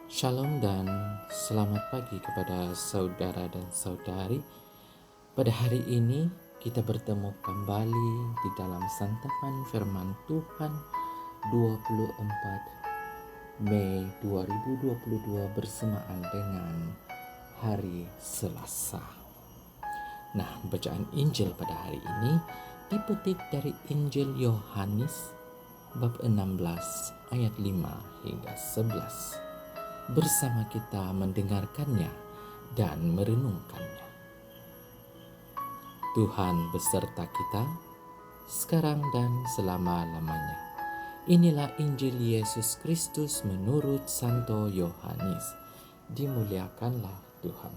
Shalom dan selamat pagi kepada saudara dan saudari. Pada hari ini kita bertemu kembali di dalam santapan firman Tuhan 24 Mei 2022 bersamaan dengan hari Selasa. Nah, bacaan Injil pada hari ini dipetik dari Injil Yohanes bab 16 ayat 5 hingga 11. Bersama kita mendengarkannya dan merenungkannya. Tuhan beserta kita sekarang dan selama-lamanya. Inilah Injil Yesus Kristus menurut Santo Yohanes. Dimuliakanlah Tuhan.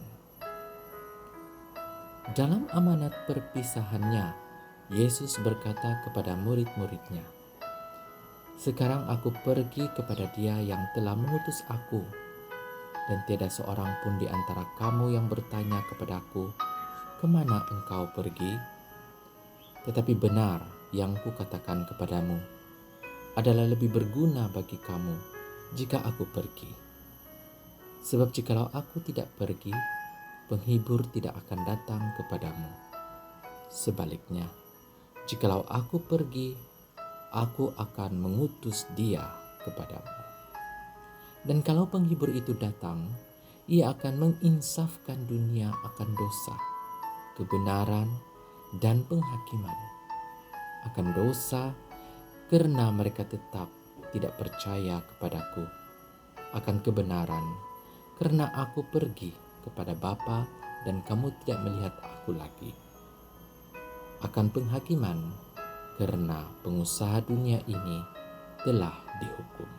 Dalam amanat perpisahannya, Yesus berkata kepada murid-muridnya, "Sekarang aku pergi kepada Dia yang telah mengutus aku, dan tiada seorang pun di antara kamu yang bertanya kepadaku, 'Kemana engkau pergi?' Tetapi benar yang kukatakan kepadamu adalah lebih berguna bagi kamu jika aku pergi. Sebab jikalau aku tidak pergi, penghibur tidak akan datang kepadamu. Sebaliknya, jikalau aku pergi, aku akan mengutus Dia kepadamu. Dan kalau penghibur itu datang, ia akan menginsafkan dunia akan dosa, kebenaran, dan penghakiman. Akan dosa karena mereka tetap tidak percaya kepadaku. Akan kebenaran karena aku pergi kepada Bapa dan kamu tidak melihat aku lagi. Akan penghakiman karena pengusaha dunia ini telah dihukum."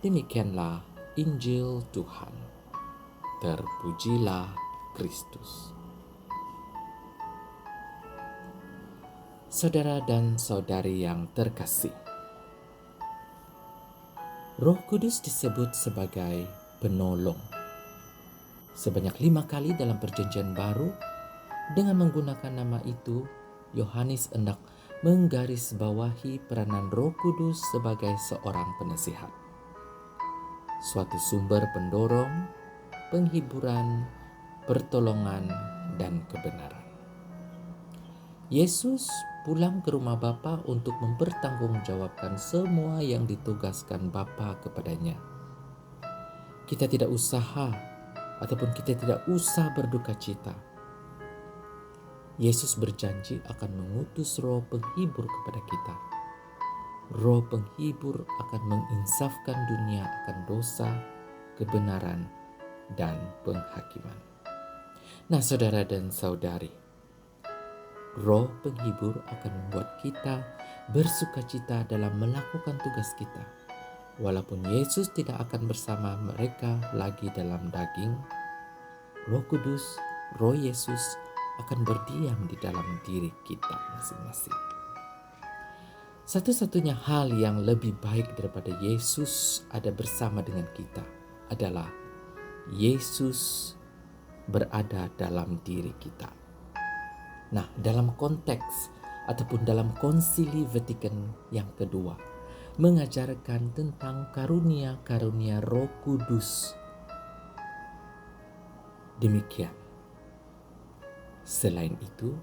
Demikianlah Injil Tuhan. Terpujilah Kristus. Saudara dan saudari yang terkasih, Roh Kudus disebut sebagai penolong. Sebanyak 5 kali dalam Perjanjian Baru, dengan menggunakan nama itu, Yohanes hendak menggarisbawahi peranan Roh Kudus sebagai seorang penasihat, suatu sumber pendorong, penghiburan, pertolongan, dan kebenaran. Yesus pulang ke rumah Bapa untuk mempertanggungjawabkan semua yang ditugaskan Bapa kepadanya. Kita tidak usah berduka cita. Yesus berjanji akan mengutus Roh Penghibur kepada kita. Roh Penghibur akan menginsafkan dunia akan dosa, kebenaran, dan penghakiman. Nah, saudara dan saudari, Roh Penghibur akan membuat kita bersukacita dalam melakukan tugas kita. Walaupun Yesus tidak akan bersama mereka lagi dalam daging, Roh Kudus, Roh Yesus akan berdiam di dalam diri kita masing-masing. Satu-satunya hal yang lebih baik daripada Yesus ada bersama dengan kita adalah Yesus berada dalam diri kita. Nah, dalam konteks ataupun dalam Konsili Vatikan yang kedua, mengajarkan tentang karunia-karunia Roh Kudus. Demikian. Selain itu,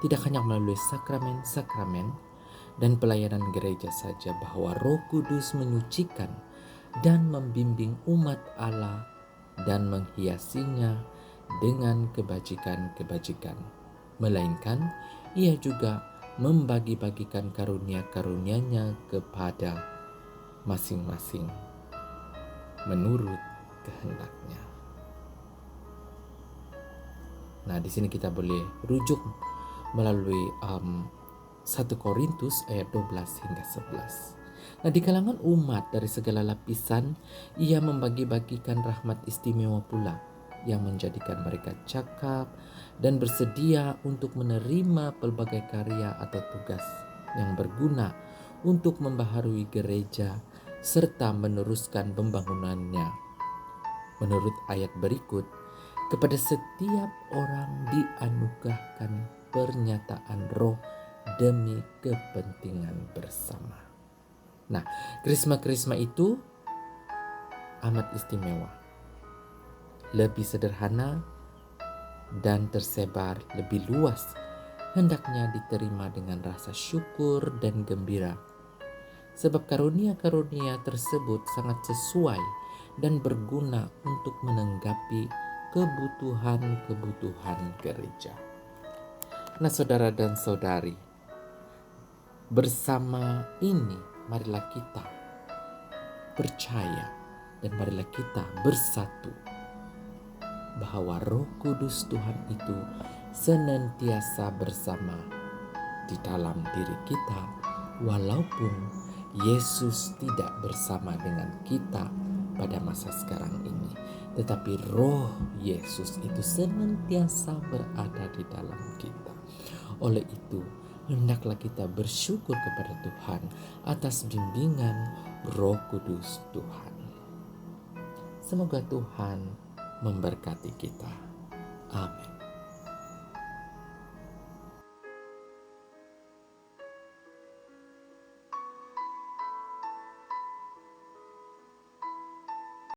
tidak hanya melalui sakramen-sakramen dan pelayanan gereja saja bahwa Roh Kudus menyucikan dan membimbing umat Allah dan menghiasinya dengan kebajikan-kebajikan, melainkan ia juga membagi-bagikan karunia-karunia-Nya kepada masing-masing menurut kehendaknya. Nah, di sini kita boleh rujuk melalui 1 Korintus ayat 12 hingga 11. Nah, di kalangan umat dari segala lapisan, ia membagi-bagikan rahmat istimewa pula yang menjadikan mereka cakap dan bersedia untuk menerima pelbagai karya atau tugas yang berguna untuk membaharui gereja serta meneruskan pembangunannya. Menurut ayat berikut, kepada setiap orang dianugerahkan pernyataan roh demi kepentingan bersama. Nah, krisma-krisma itu amat istimewa, lebih sederhana dan tersebar lebih luas, hendaknya diterima dengan rasa syukur dan gembira. Sebab karunia-karunia tersebut sangat sesuai dan berguna untuk menanggapi kebutuhan-kebutuhan gereja. Nah, saudara dan saudari, bersama ini marilah kita percaya dan marilah kita bersatu bahwa Roh Kudus Tuhan itu senantiasa bersama di dalam diri kita, walaupun Yesus tidak bersama dengan kita pada masa sekarang ini, tetapi Roh Yesus itu senantiasa berada di dalam kita. Oleh itu, hendaklah kita bersyukur kepada Tuhan atas bimbingan Roh Kudus Tuhan. Semoga Tuhan memberkati kita. Amin.